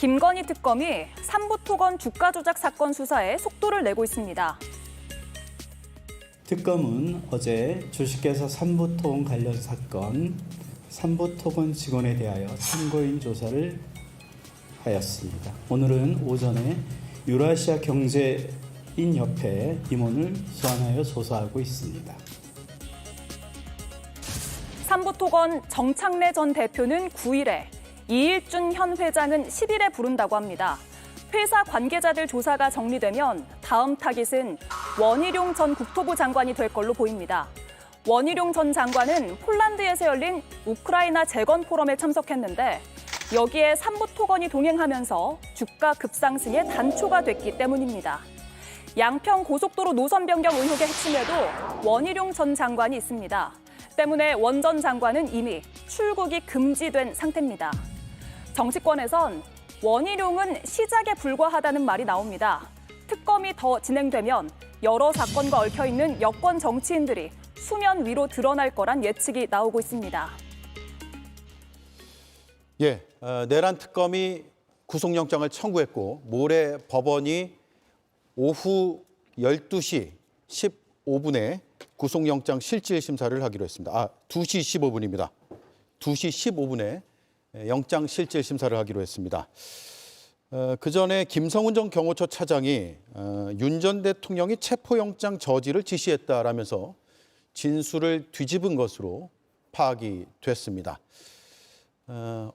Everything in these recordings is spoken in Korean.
김건희 특검이 삼부토건 주가 조작 사건 수사에 속도를 내고 있습니다. 특검은 어제 주식회사 삼부토건 관련 사건 삼부토건 직원에 대하여 참고인 조사를 하였습니다. 오늘은 오전에 유라시아 경제인협회 임원을 소환하여 조사하고 있습니다. 삼부토건 정창래 전 대표는 9일에 이일준 현 회장은 10일에 부른다고 합니다. 회사 관계자들 조사가 정리되면 다음 타깃은 원희룡 전 국토부 장관이 될 걸로 보입니다. 원희룡 전 장관은 폴란드에서 열린 우크라이나 재건 포럼에 참석했는데 여기에 삼부토건이 동행하면서 주가 급상승에 단초가 됐기 때문입니다. 양평 고속도로 노선 변경 의혹의 핵심에도 원희룡 전 장관이 있습니다. 때문에 원 전 장관은 이미 출국이 금지된 상태입니다. 정치권에선 원희룡은 시작에 불과하다는 말이 나옵니다. 특검이 더 진행되면 여러 사건과 얽혀있는 여권 정치인들이 수면 위로 드러날 거란 예측이 나오고 있습니다. 내란 특검이 구속영장을 청구했고 모레 법원이 오후 12시 15분에 구속영장 실질 심사를 하기로 했습니다. 2시 15분입니다. 2시 15분에 영장 실질 심사를 하기로 했습니다. 그전에 김성훈 전 경호처 차장이 윤 전 대통령이 체포영장 저지를 지시했다라면서 진술을 뒤집은 것으로 파악이 됐습니다.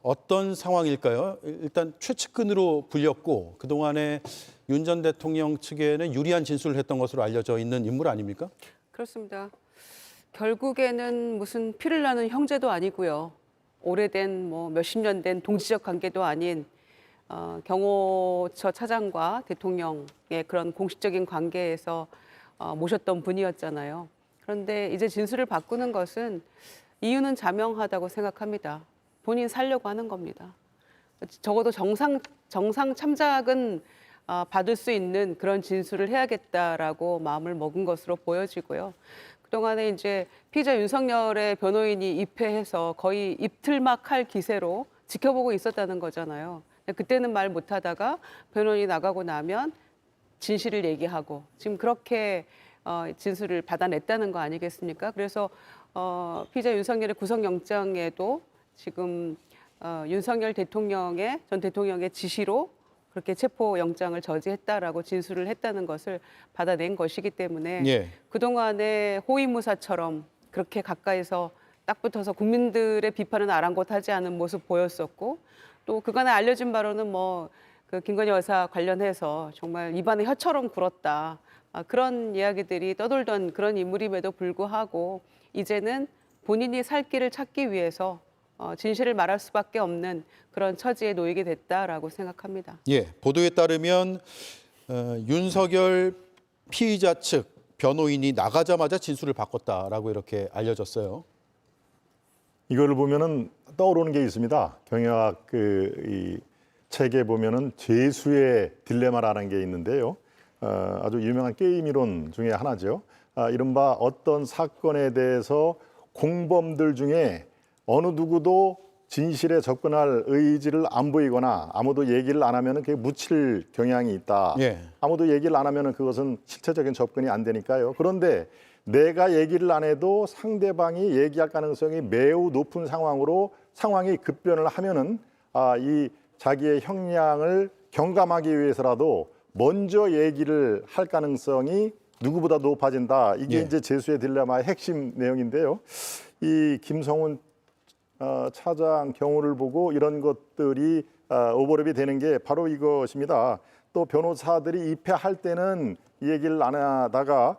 어떤 상황일까요? 일단 최측근으로 불렸고 그동안에 윤 전 대통령 측에는 유리한 진술을 했던 것으로 알려져 있는 인물 아닙니까? 그렇습니다. 결국에는 무슨 피를 나는 형제도 아니고요. 오래된 몇십 년 된 동지적 관계도 아닌 경호처 차장과 대통령의 그런 공식적인 관계에서 모셨던 분이었잖아요. 그런데 이제 진술을 바꾸는 것은 이유는 자명하다고 생각합니다. 본인 살려고 하는 겁니다. 적어도 정상 참작은 받을 수 있는 그런 진술을 해야겠다라고 마음을 먹은 것으로 보여지고요. 그동안에 이제 피의자 윤석열의 변호인이 입회해서 거의 입틀막할 기세로 지켜보고 있었다는 거잖아요. 그때는 말 못하다가 변호인이 나가고 나면 진실을 얘기하고 지금 그렇게 진술을 받아냈다는 거 아니겠습니까? 그래서 피의자 윤석열의 구속영장에도 지금 윤석열 전 대통령의 지시로 그렇게 체포영장을 저지했다라고 진술을 했다는 것을 받아낸 것이기 때문에 그동안에 호위무사처럼 그렇게 가까이서 딱 붙어서 국민들의 비판은 아랑곳하지 않은 모습 보였었고 또 그간에 알려진 바로는 그 김건희 여사 관련해서 정말 입안에 혀처럼 굴었다. 그런 이야기들이 떠돌던 그런 인물임에도 불구하고 이제는 본인이 살 길을 찾기 위해서 진실을 말할 수밖에 없는 그런 처지에 놓이게 됐다라고 생각합니다. 보도에 따르면 윤석열 피의자 측 변호인이 나가자마자 진술을 바꿨다라고 이렇게 알려졌어요. 이거를 보면은 떠오르는 게 있습니다. 경영학 이 책에 보면은 죄수의 딜레마라는 게 있는데요. 아주 유명한 게임 이론 중에 하나죠. 이른바 어떤 사건에 대해서 공범들 중에 어느 누구도 진실에 접근할 의지를 안 보이거나 아무도 얘기를 안 하면은 그게 묻힐 경향이 있다. 아무도 얘기를 안 하면은 그것은 실체적인 접근이 안 되니까요. 그런데 내가 얘기를 안 해도 상대방이 얘기할 가능성이 매우 높은 상황이 급변을 하면은 이 자기의 형량을 경감하기 위해서라도 먼저 얘기를 할 가능성이 누구보다 높아진다. 이게 이제 죄수의 딜레마의 핵심 내용인데요. 이 김성훈 차장 경우를 보고 이런 것들이 오버랩이 되는 게 바로 이것입니다. 또 변호사들이 입회할 때는 이 얘기를 안 하다가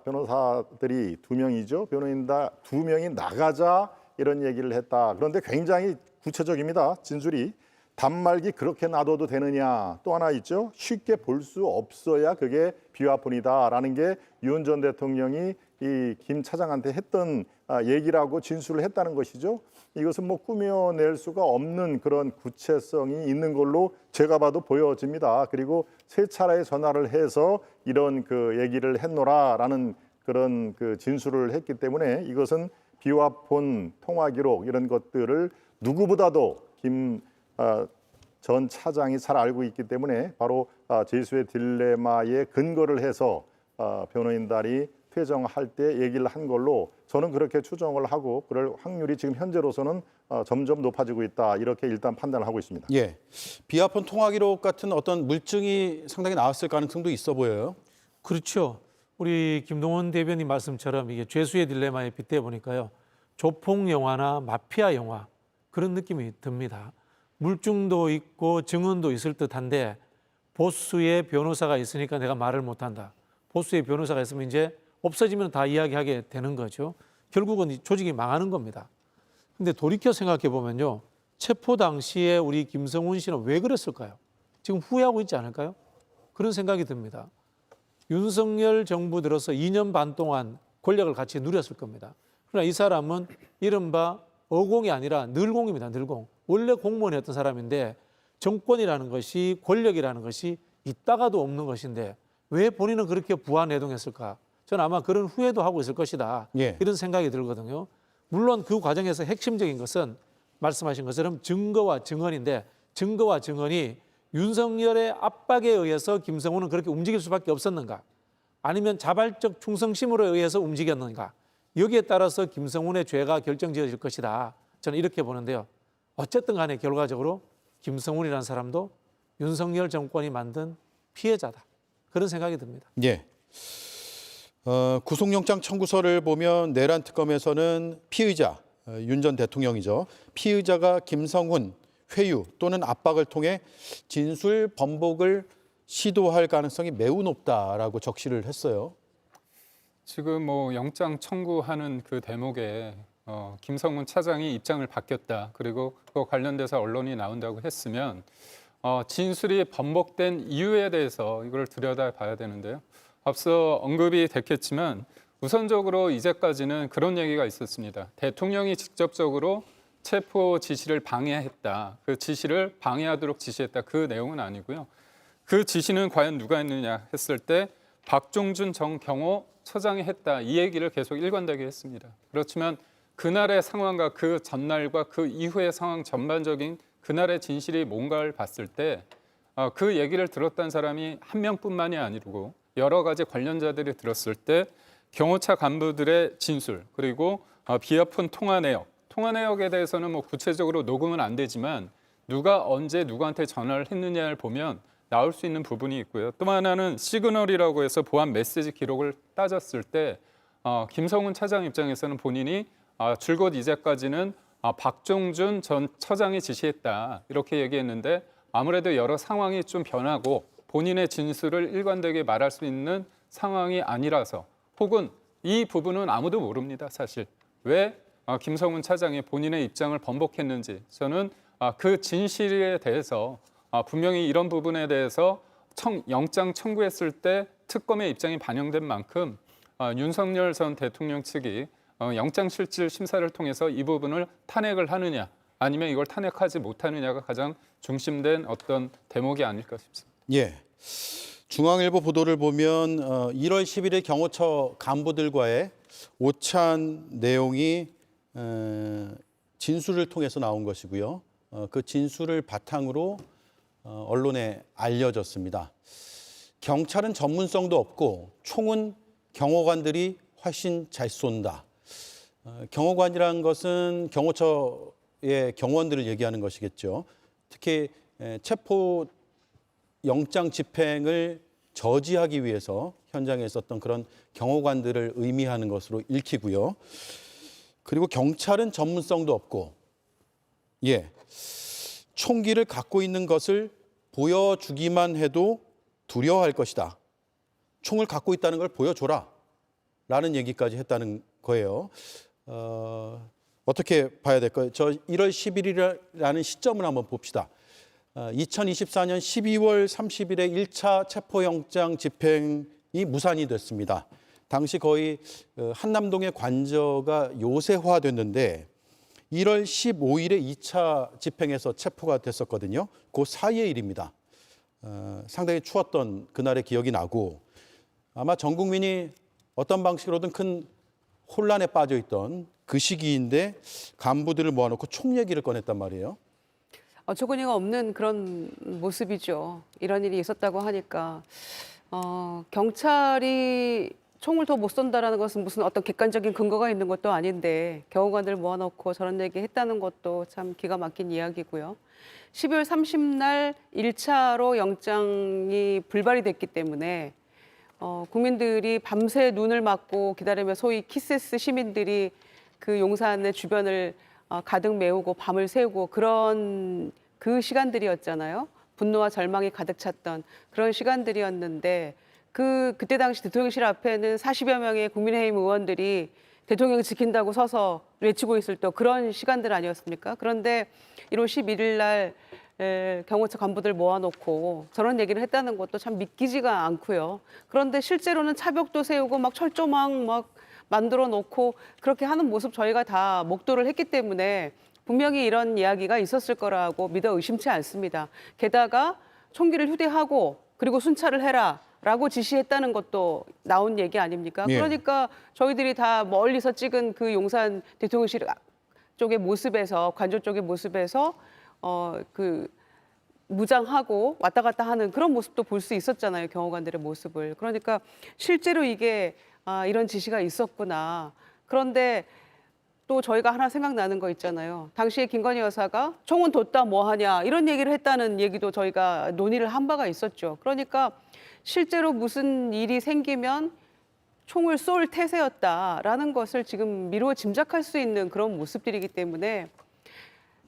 변호사들이 2명이죠. 변호인 2명이 나가자 이런 얘기를 했다. 그런데 굉장히 구체적입니다. 진술이. 단말기 그렇게 놔둬도 되느냐. 또 하나 있죠. 쉽게 볼 수 없어야 그게 비화폰이다라는 게 윤 전 대통령이 이 김 차장한테 했던 얘기라고 진술을 했다는 것이죠. 이것은 꾸며낼 수가 없는 그런 구체성이 있는 걸로 제가 봐도 보여집니다. 그리고 3차례 전화를 해서 이런 그 얘기를 했노라라는 그런 그 진술을 했기 때문에 이것은 비화폰 통화 기록 이런 것들을 누구보다도 김 전 차장이 잘 알고 있기 때문에 바로 제수의 딜레마에 근거를 해서 변호인단이 퇴정할 때 얘기를 한 걸로 저는 그렇게 추정을 하고 그럴 확률이 지금 현재로서는 점점 높아지고 있다 이렇게 일단 판단을 하고 있습니다. 예, 비아폰 통화 기록 같은 어떤 물증이 상당히 나왔을 가능성도 있어 보여요. 그렇죠. 우리 김동원 대변인 말씀처럼 이게 죄수의 딜레마에 빗대 보니까요. 조폭 영화나 마피아 영화 그런 느낌이 듭니다. 물증도 있고 증언도 있을 듯한데 보수의 변호사가 있으니까 내가 말을 못한다. 보수의 변호사가 있으면 이제 없어지면 다 이야기하게 되는 거죠. 결국은 이 조직이 망하는 겁니다. 근데 돌이켜 생각해 보면요. 체포 당시에 우리 김성훈 씨는 왜 그랬을까요? 지금 후회하고 있지 않을까요? 그런 생각이 듭니다. 윤석열 정부 들어서 2년 반 동안 권력을 같이 누렸을 겁니다. 그러나 이 사람은 이른바 어공이 아니라 늘공입니다. 늘공. 원래 공무원이었던 사람인데 정권이라는 것이 권력이라는 것이 있다가도 없는 것인데 왜 본인은 그렇게 부안해동했을까? 저는 아마 그런 후회도 하고 있을 것이다. 예. 이런 생각이 들거든요. 물론 그 과정에서 핵심적인 것은 말씀하신 것처럼 증거와 증언인데 증거와 증언이 윤석열의 압박에 의해서 김성훈은 그렇게 움직일 수밖에 없었는가? 아니면 자발적 충성심으로 의해서 움직였는가? 여기에 따라서 김성훈의 죄가 결정지어질 것이다. 저는 이렇게 보는데요. 어쨌든 간에 결과적으로 김성훈이라는 사람도 윤석열 정권이 만든 피해자다. 그런 생각이 듭니다. 예. 구속영장 청구서를 보면 내란 특검에서는 피의자 윤 전 대통령이죠. 피의자가 김성훈 회유 또는 압박을 통해 진술 번복을 시도할 가능성이 매우 높다라고 적시를 했어요. 지금 뭐 영장 청구하는 그 대목에 김성훈 차장이 입장을 바뀌었다. 그리고 그거 관련돼서 언론이 나온다고 했으면 진술이 번복된 이유에 대해서 이걸 들여다봐야 되는데요. 앞서 언급이 됐겠지만 우선적으로 이제까지는 그런 얘기가 있었습니다. 대통령이 직접적으로 체포 지시를 방해했다. 그 지시를 방해하도록 지시했다. 그 내용은 아니고요. 그 지시는 과연 누가 했느냐 했을 때 박종준 전 경호 처장이 했다. 이 얘기를 계속 일관되게 했습니다. 그렇지만 그날의 상황과 그 전날과 그 이후의 상황 전반적인 그날의 진실이 뭔가를 봤을 때 그 얘기를 들었다는 사람이 한 명뿐만이 아니고 여러 가지 관련자들이 들었을 때 경호차 간부들의 진술 그리고 비아폰 통화 내역에 대해서는 뭐 구체적으로 녹음은 안 되지만 누가 언제 누구한테 전화를 했느냐를 보면 나올 수 있는 부분이 있고요. 또 하나는 시그널이라고 해서 보안 메시지 기록을 따졌을 때 김성훈 차장 입장에서는 본인이 줄곧 이제까지는 박종준 전 처장이 지시했다 이렇게 얘기했는데 아무래도 여러 상황이 좀 변하고 본인의 진술을 일관되게 말할 수 있는 상황이 아니라서 혹은 이 부분은 아무도 모릅니다. 사실 왜 김성훈 차장이 본인의 입장을 번복했는지 저는 그 진실에 대해서 분명히 이런 부분에 대해서 영장 청구했을 때 특검의 입장이 반영된 만큼 윤석열 전 대통령 측이 영장실질 심사를 통해서 이 부분을 탄핵을 하느냐 아니면 이걸 탄핵하지 못하느냐가 가장 중심된 어떤 대목이 아닐까 싶습니다. 예. 중앙일보 보도를 보면 1월 10일에 경호처 간부들과의 오찬 내용이 진술을 통해서 나온 것이고요. 그 진술을 바탕으로 언론에 알려졌습니다. 경찰은 전문성도 없고 총은 경호관들이 훨씬 잘 쏜다. 경호관이라는 것은 경호처의 경호원들을 얘기하는 것이겠죠. 특히 체포 영장 집행을 저지하기 위해서 현장에 있었던 그런 경호관들을 의미하는 것으로 읽히고요. 그리고 경찰은 전문성도 없고, 총기를 갖고 있는 것을 보여주기만 해도 두려워할 것이다. 총을 갖고 있다는 걸 보여줘라. 라는 얘기까지 했다는 거예요. 어떻게 봐야 될까요? 저 1월 10일이라는 시점을 한번 봅시다. 2024년 12월 30일에 1차 체포영장 집행이 무산이 됐습니다. 당시 거의 한남동의 관저가 요새화됐는데 1월 15일에 2차 집행에서 체포가 됐었거든요. 그 사이의 일입니다. 상당히 추웠던 그날의 기억이 나고 아마 전 국민이 어떤 방식으로든 큰 혼란에 빠져 있던 그 시기인데 간부들을 모아놓고 총 얘기를 꺼냈단 말이에요. 어처구니가 없는 그런 모습이죠. 이런 일이 있었다고 하니까 경찰이 총을 더 못 쏜다라는 것은 무슨 어떤 객관적인 근거가 있는 것도 아닌데 경호관들 모아놓고 저런 얘기 했다는 것도 참 기가 막힌 이야기고요. 12월 30날 1차로 영장이 불발이 됐기 때문에 국민들이 밤새 눈을 막고 기다리며 소위 키세스 시민들이 그 용산의 주변을 가득 메우고 밤을 새우고 그런 그 시간들이었잖아요. 분노와 절망이 가득 찼던 그런 시간들이었는데 그때 당시 대통령실 앞에는 40여 명의 국민의힘 의원들이 대통령 지킨다고 서서 외치고 있을 때 그런 시간들 아니었습니까? 그런데 1월 11일 날 경호처 간부들 모아놓고 저런 얘기를 했다는 것도 참 믿기지가 않고요. 그런데 실제로는 차벽도 세우고 막 철조망 막 만들어 놓고 그렇게 하는 모습 저희가 다 목도를 했기 때문에 분명히 이런 이야기가 있었을 거라고 믿어 의심치 않습니다. 게다가 총기를 휴대하고 그리고 순찰을 해라라고 지시했다는 것도 나온 얘기 아닙니까? 예. 그러니까 저희들이 다 멀리서 찍은 그 용산 대통령실 쪽의 모습에서 관저 쪽의 모습에서 그 무장하고 왔다 갔다 하는 그런 모습도 볼 수 있었잖아요. 경호관들의 모습을. 그러니까 실제로 이게 이런 지시가 있었구나. 그런데 또 저희가 하나 생각나는 거 있잖아요. 당시에 김건희 여사가 총은 뒀다 뭐 하냐 이런 얘기를 했다는 얘기도 저희가 논의를 한 바가 있었죠. 그러니까 실제로 무슨 일이 생기면 총을 쏠 태세였다라는 것을 지금 미루어 짐작할 수 있는 그런 모습들이기 때문에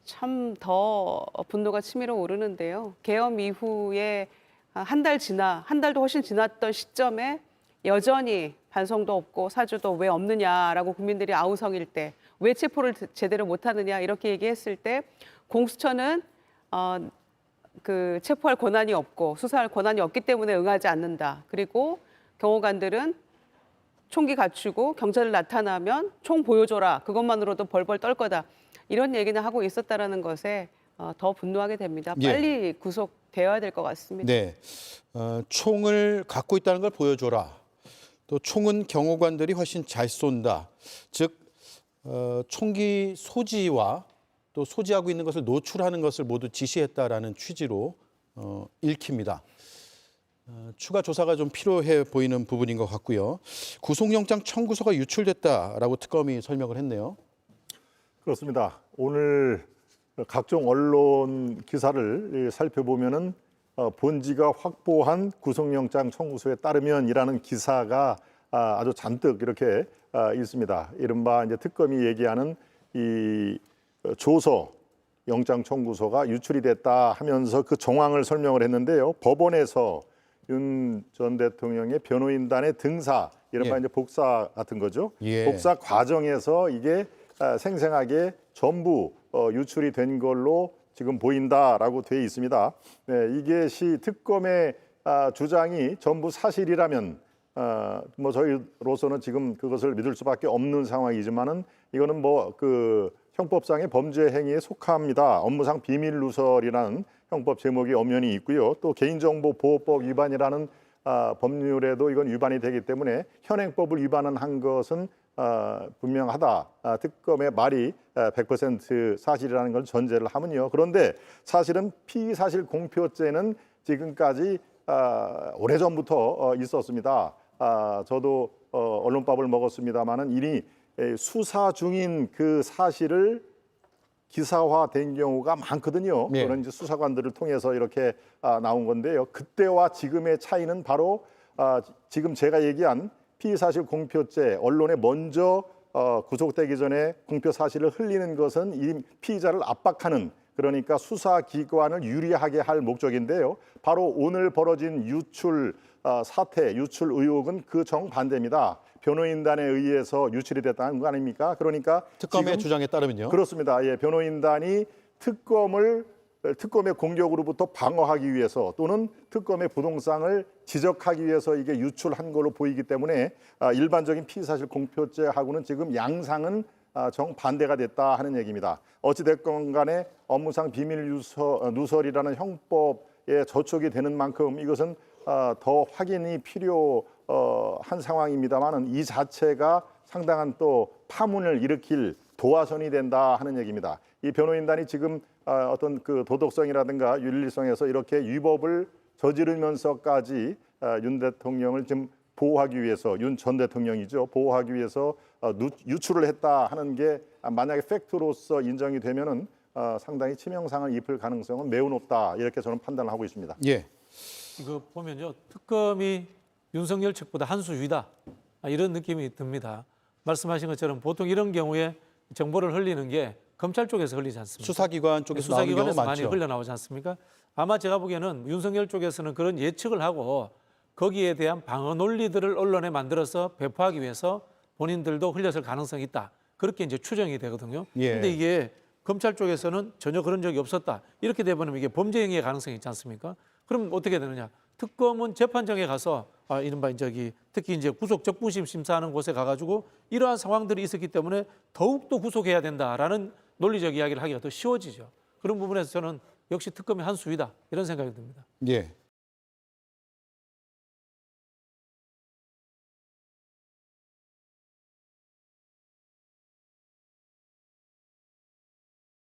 참 더 분노가 치밀어 오르는데요. 계엄 이후에 한 달도 훨씬 지났던 시점에 여전히 반성도 없고 사주도 왜 없느냐라고 국민들이 아우성일 때 왜 체포를 제대로 못하느냐 이렇게 얘기했을 때 공수처는 그 체포할 권한이 없고 수사할 권한이 없기 때문에 응하지 않는다. 그리고 경호관들은 총기 갖추고 경찰을 나타나면 총 보여줘라. 그것만으로도 벌벌 떨 거다. 이런 얘기는 하고 있었다라는 것에 더 분노하게 됩니다. 예. 빨리 구속되어야 될 것 같습니다. 네, 총을 갖고 있다는 걸 보여줘라. 또 총은 경호관들이 훨씬 잘 쏜다. 즉 총기 소지와 또 소지하고 있는 것을 노출하는 것을 모두 지시했다라는 취지로 읽힙니다. 추가 조사가 좀 필요해 보이는 부분인 것 같고요. 구속영장 청구서가 유출됐다라고 특검이 설명을 했네요. 그렇습니다. 오늘 각종 언론 기사를 살펴보면은 본지가 확보한 구속영장 청구서에 따르면이라는 기사가 아주 잔뜩 이렇게 있습니다. 이른바 이제 특검이 얘기하는 이 조서 영장 청구서가 유출이 됐다 하면서 그 정황을 설명을 했는데요. 법원에서 윤 전 대통령의 변호인단의 등사, 이른바 예. 이제 복사 같은 거죠. 예. 복사 과정에서 이게 생생하게 전부 유출이 된 걸로 지금 보인다라고 돼 있습니다. 네, 이것이 특검의 주장이 전부 사실이라면 뭐 저희로서는 지금 그것을 믿을 수밖에 없는 상황이지만은 이거는 뭐 그 형법상의 범죄 행위에 속합니다. 업무상 비밀 누설이라는 형법 제목이 엄연히 있고요. 또 개인정보보호법 위반이라는 법률에도 이건 위반이 되기 때문에 현행법을 위반한 것은 분명하다. 특검의 말이 100% 사실이라는 걸 전제를 하면요. 그런데 사실은 피의사실 공표죄는 지금까지 오래전부터 있었습니다. 저도 언론밥을 먹었습니다마는 이미 수사 중인 그 사실을 기사화된 경우가 많거든요. 네. 그런 이제 수사관들을 통해서 이렇게 나온 건데요. 그때와 지금의 차이는 바로 지금 제가 얘기한 피의사실 공표죄, 언론에 먼저 구속되기 전에 공표 사실을 흘리는 것은 이 피의자를 압박하는, 그러니까 수사기관을 유리하게 할 목적인데요. 바로 오늘 벌어진 유출 사태, 유출 의혹은 그 정반대입니다. 변호인단에 의해서 유출이 됐다는 거 아닙니까? 그러니까 특검의 지금 주장에 따르면요. 그렇습니다. 예, 변호인단이 특검의 공격으로부터 방어하기 위해서 또는 특검의 부동산을 지적하기 위해서 이게 유출한 걸로 보이기 때문에 일반적인 피의사실 공표죄하고는 지금 양상은 정반대가 됐다 하는 얘기입니다. 어찌됐건 간에 업무상 비밀 누설이라는 형법에 저촉이 되는 만큼 이것은 더 확인이 필요한 상황입니다만은 이 자체가 상당한 또 파문을 일으킬 도화선이 된다 하는 얘기입니다. 이 변호인단이 지금 어떤 그 도덕성이라든가 윤리성에서 이렇게 위법을 저지르면서까지 윤 대통령을 지금 보호하기 위해서, 윤 전 대통령이죠, 보호하기 위해서 유출을 했다 하는 게 만약에 팩트로서 인정이 되면은 상당히 치명상을 입을 가능성은 매우 높다, 이렇게 저는 판단을 하고 있습니다. 예. 이거 보면요, 특검이 윤석열 측보다 한 수 위다, 이런 느낌이 듭니다. 말씀하신 것처럼 보통 이런 경우에 정보를 흘리는 게 검찰 쪽에서 흘리지 않습니까? 수사기관 쪽에서 나오는 경우가 수사기관에서 많이 많죠. 흘러나오지 않습니까? 아마 제가 보기에는 윤석열 쪽에서는 그런 예측을 하고 거기에 대한 방어 논리들을 언론에 만들어서 배포하기 위해서 본인들도 흘렸을 가능성이 있다, 그렇게 이제 추정이 되거든요. 예. 근데 이게 검찰 쪽에서는 전혀 그런 적이 없었다, 이렇게 되면 이게 범죄 행위의 가능성이 있지 않습니까? 그럼 어떻게 되느냐? 특검은 재판정에 가서 이른바 특히 이제 구속 적부심 심사하는 곳에 가가지고 이러한 상황들이 있었기 때문에 더욱더 구속해야 된다라는 논리적 이야기를 하기가 더 쉬워지죠. 그런 부분에서 저는 역시 특검이 한 수위다, 이런 생각이 듭니다. 예.